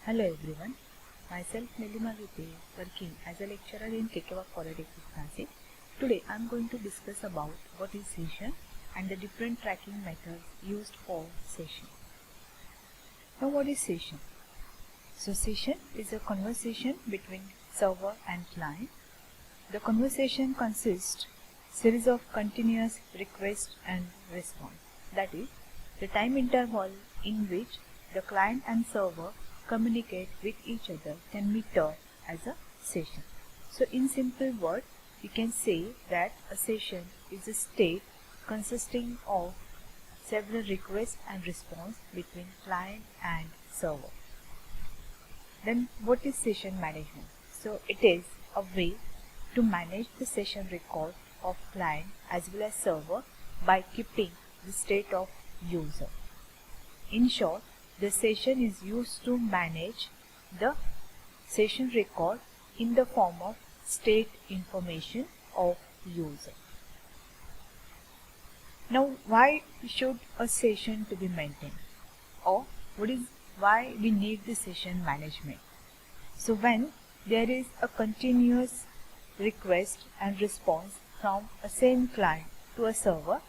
Hello everyone, myself Nilima Vite, working as a lecturer in Kekewak Polytechnic Nashik. Today I am going to discuss about what is session and the different tracking methods used for session. Now what is session? So session is a conversation between server and client. The conversation consists series of continuous request and response. That is, the time interval in which the client and server communicate with each other can be termed as a session. So in simple words, we can say that a session is a state consisting of several requests and response between client and server. Then what is session management? So it is a way to manage the session record of client as well as server by keeping the state of user. In short, the session is used to manage the session record in the form of state information of user. Now, why should a session to be maintained, or why we need the session management? So when there is a continuous request and response from a same client to a server,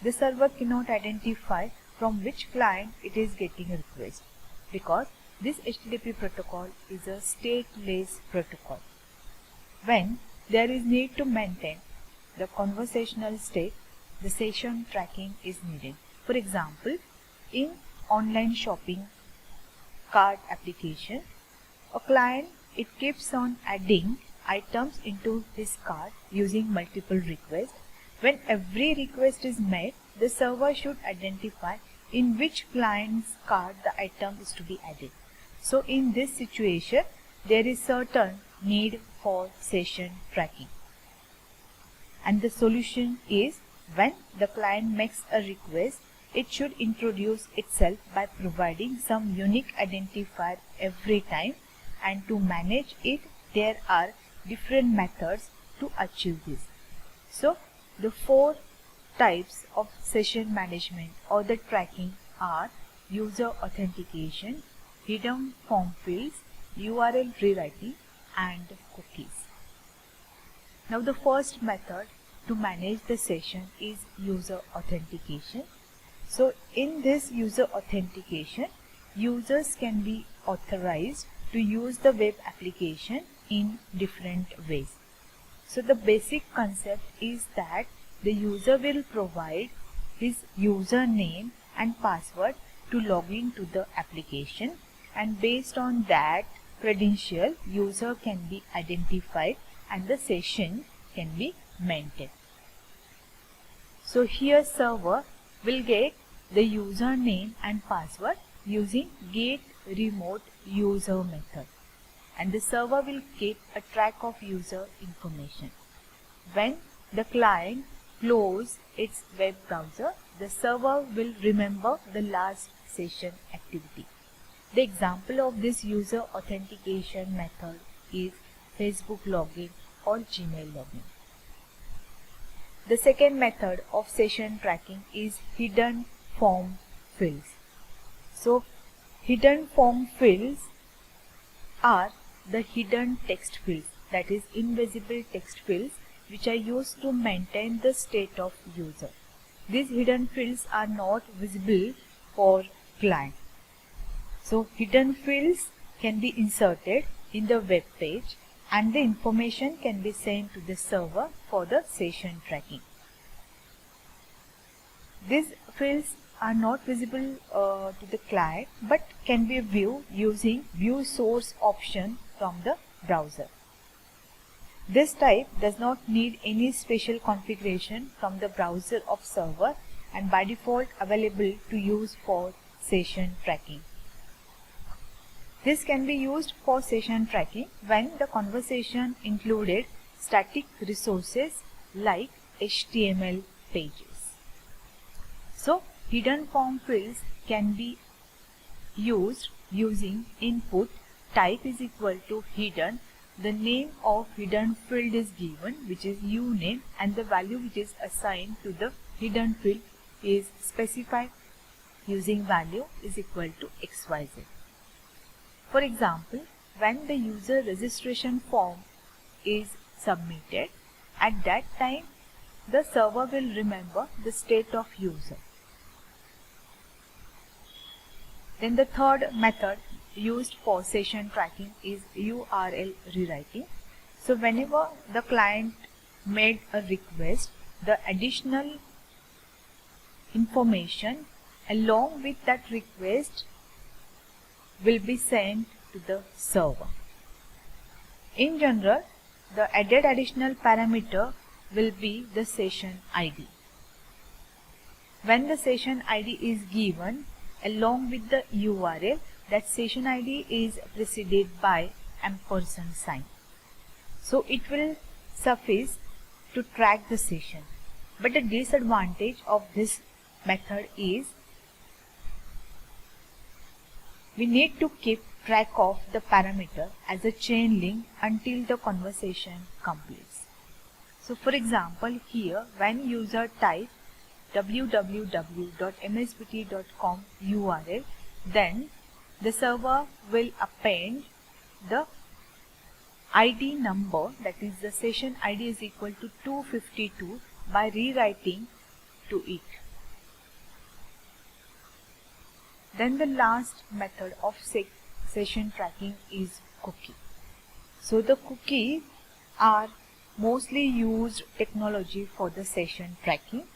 the server cannot identify from which client it is getting a request, because this HTTP protocol is a stateless protocol. When there is need to maintain the conversational state, the session tracking is needed. For example, in online shopping cart application, a client keeps on adding items into his cart using multiple requests. When every request is made, the server should identify in which client's cart the item is to be added. So in this situation, there is certain need for session tracking. And the solution is, when the client makes a request, it should introduce itself by providing some unique identifier every time, and to manage it, there are different methods to achieve this. So the four types of session management or the tracking are user authentication, hidden form fields, URL rewriting, and cookies. Now the first method to manage the session is user authentication. So in this user authentication, users can be authorized to use the web application in different ways. So the basic concept is that the user will provide his username and password to log in to the application, and based on that credential, user can be identified and the session can be maintained. So here server will get the username and password using get remote user method, and the server will keep a track of user information. When the client closes its web browser, the server will remember the last session activity. The example of this user authentication method is Facebook login or Gmail login. The second method of session tracking is hidden form fields. So hidden form fields are the hidden text fields, that is invisible text fields, which are used to maintain the state of user. These hidden fields are not visible for client. So hidden fields can be inserted in the web page, and the information can be sent to the server for the session tracking. These fields are not visible to the client, but can be viewed using view source option from the browser. This type does not need any special configuration from the browser of server, and by default available to use for session tracking. This can be used for session tracking when the conversation included static resources like HTML pages. So hidden form fields can be used using input type is equal to hidden. The name of hidden field is given, which is uname, and the value which is assigned to the hidden field is specified using value is equal to XYZ. For example, when the user registration form is submitted, at that time the server will remember the state of user. Then the third method used for session tracking is URL rewriting. So whenever the client made a request, the additional information along with that request will be sent to the server. In general, the added additional parameter will be the session ID. When the session ID is given along with the URL, that session ID is preceded by ampersand sign. So it will suffice to track the session. But the disadvantage of this method is we need to keep track of the parameter as a chain link until the conversation completes. So for example, here when user types www.mspt.com URL, then the server will append the ID number, that is the session ID is equal to 252 by rewriting to it. Then the last method of session tracking is cookie. So the cookies are mostly used technology for the session tracking.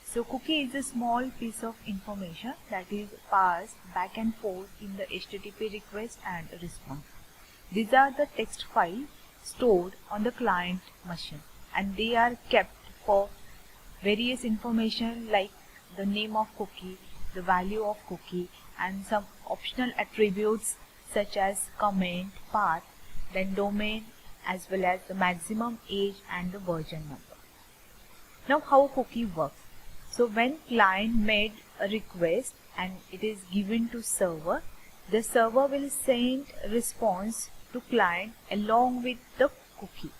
So cookie is a small piece of information that is passed back and forth in the HTTP request and response. These are the text files stored on the client machine, and they are kept for various information like the name of cookie, the value of cookie, and some optional attributes such as comment, path, then domain, as well as the maximum age and the version number. Now how cookie works. So when client made a request and it is given to server, the server will send response to client along with the cookie.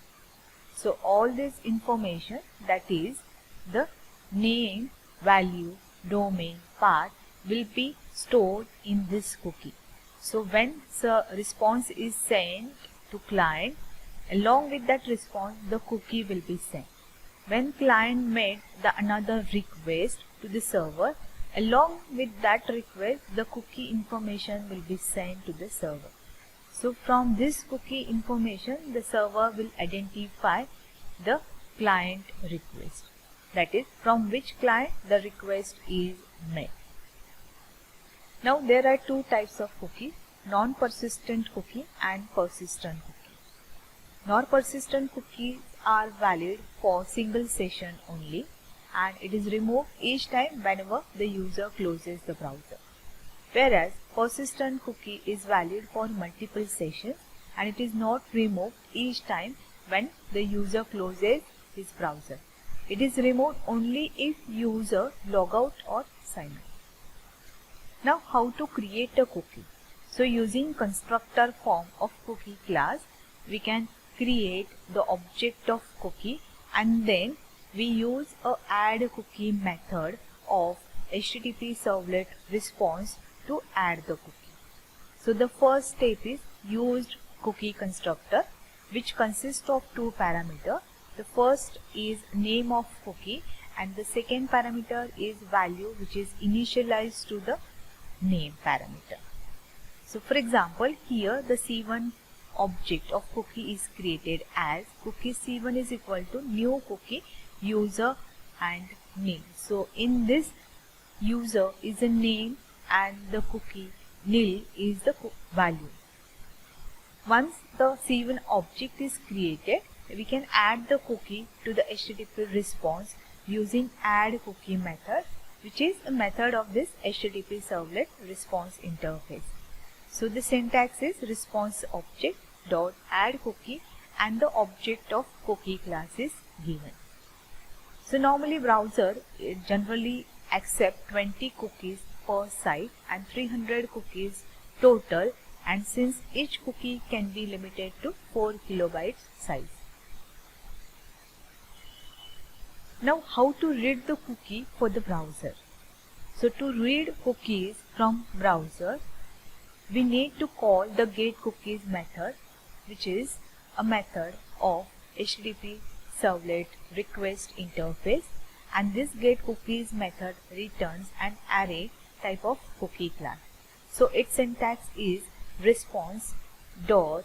So all this information, that is the name, value, domain, path, will be stored in this cookie. So when the response is sent to client, along with that response the cookie will be sent. When client made the another request to the server, along with that request the cookie information will be sent to the server. So from this cookie information the server will identify the client request, that is from which client the request is made. Now there are two types of cookies, non-persistent cookie and persistent cookie. Non-persistent cookies are valid for single session only, and it is removed each time whenever the user closes the browser. Whereas persistent cookie is valid for multiple sessions and it is not removed each time when the user closes his browser. It is removed only if user log out or sign in. Now how to create a cookie. So using constructor form of cookie class, we can create the object of cookie, and then we use a add cookie method of HTTP servlet response to add the cookie. So the first step is used cookie constructor, which consists of two parameters. The first is name of cookie and the second parameter is value, which is initialized to the name parameter. So for example, here the C1 object of cookie is created as cookie C1 is equal to new cookie user and name. So in this, user is a name and the cookie nil is the value. Once the C1 object is created, we can add the cookie to the HTTP response using add cookie method, which is a method of this HTTP servlet response interface. So the syntax is response object dot add cookie and the object of cookie class is given. So normally browser generally accept 20 cookies per site and 300 cookies total, and since each cookie can be limited to 4 kilobytes size. Now how to read the cookie for the browser. So to read cookies from browser, we need to call the getCookies method, which is a method of HTTP servlet request interface, and this getCookies method returns an array type of cookie class. So its syntax is response dot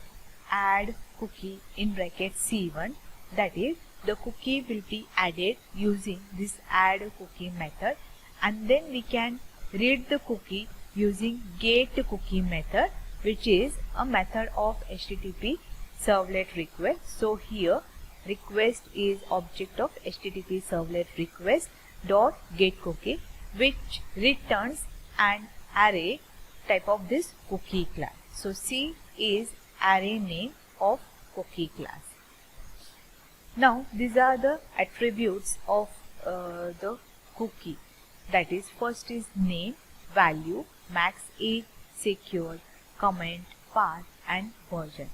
add cookie in bracket C1, that is the cookie will be added using this add cookie method, and then we can read the cookie using getCookie method, which is a method of HTTP servlet request. So here request is object of HTTP servlet request dot getCookie, which returns an array type of this cookie class. So C is array name of cookie class. Now these are the attributes of the cookie, that is first is name, value, max age, secure, comment, path and version.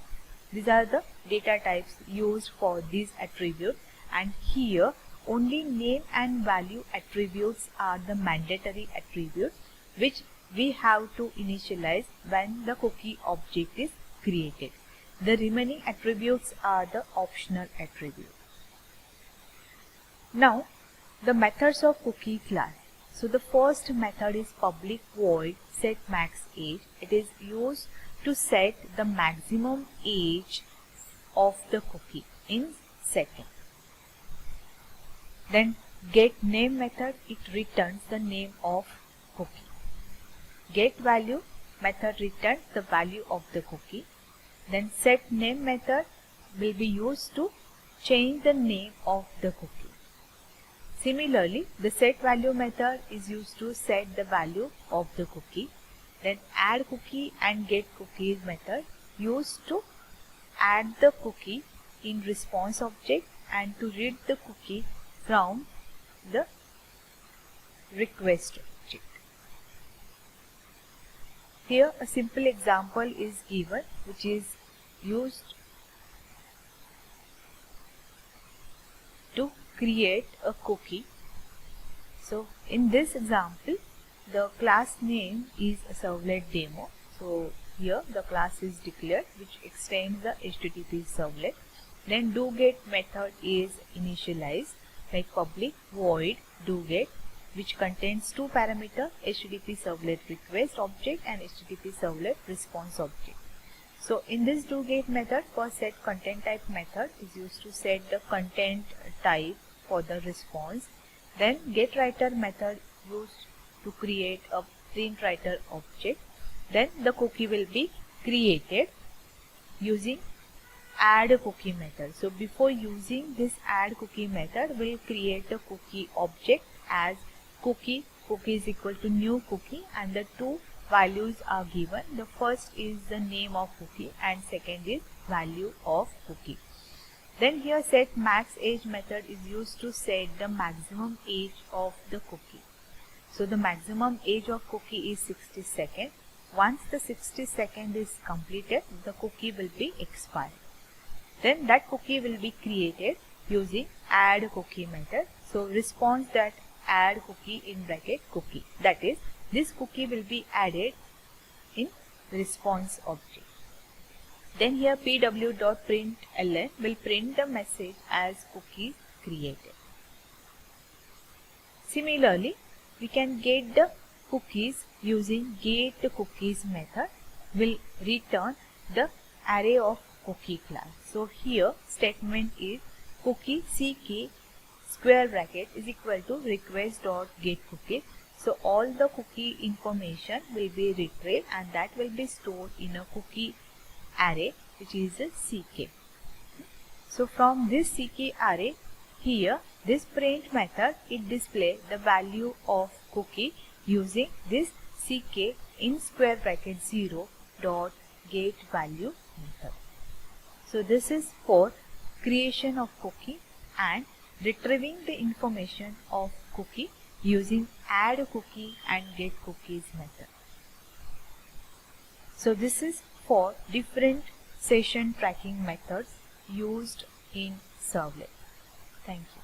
These are the data types used for these attributes, and here only name and value attributes are the mandatory attributes which we have to initialize when the cookie object is created. The remaining attributes are the optional attributes. Now the methods of cookie class. So the first method is public void set max age. It is used to set the maximum age of the cookie in second. Then get name method, it returns the name of cookie. Get value method returns the value of the cookie. Then set name method will be used to change the name of the cookie. Similarly, the set value method is used to set the value of the cookie. Then add cookie and get cookies method used to add the cookie in response object and to read the cookie from the request object. Here a simple example is given, which is used to create a cookie. So in this example the class name is a servlet demo. So here the class is declared which extends the HTTP servlet. Then doGet method is initialized like public void doGet, which contains two parameters, HTTP servlet request object and HTTP servlet response object. So in this doGet method, first set content type method is used to set the content type for the response. Then getWriter method used to create a printWriter object. Then the cookie will be created using add cookie method. So before using this add cookie method, we'll create the cookie object as cookie is equal to new cookie, and the two values are given. The first is the name of cookie and second is value of cookie. Then here set max age method is used to set the maximum age of the cookie. So the maximum age of cookie is 60 seconds. Once the 60 seconds is completed, the cookie will be expired. Then that cookie will be created using add cookie method. So response that add cookie in bracket cookie, that is this cookie will be added in response object. Then here pw.println will print the message as cookie created. Similarly, we can get the cookies using getCookies method will return the array of cookie class. So here statement is cookie ck square bracket is equal to request.getCookie. So all the cookie information will be retrieved and that will be stored in a cookie array, which is a ck. So from this ck array, here this print method, it displays the value of cookie using this ck in square bracket 0 dot get value method. So this is for creation of cookie and retrieving the information of cookie using add cookie and get cookies method. So this is for different session tracking methods used in servlet. Thank you.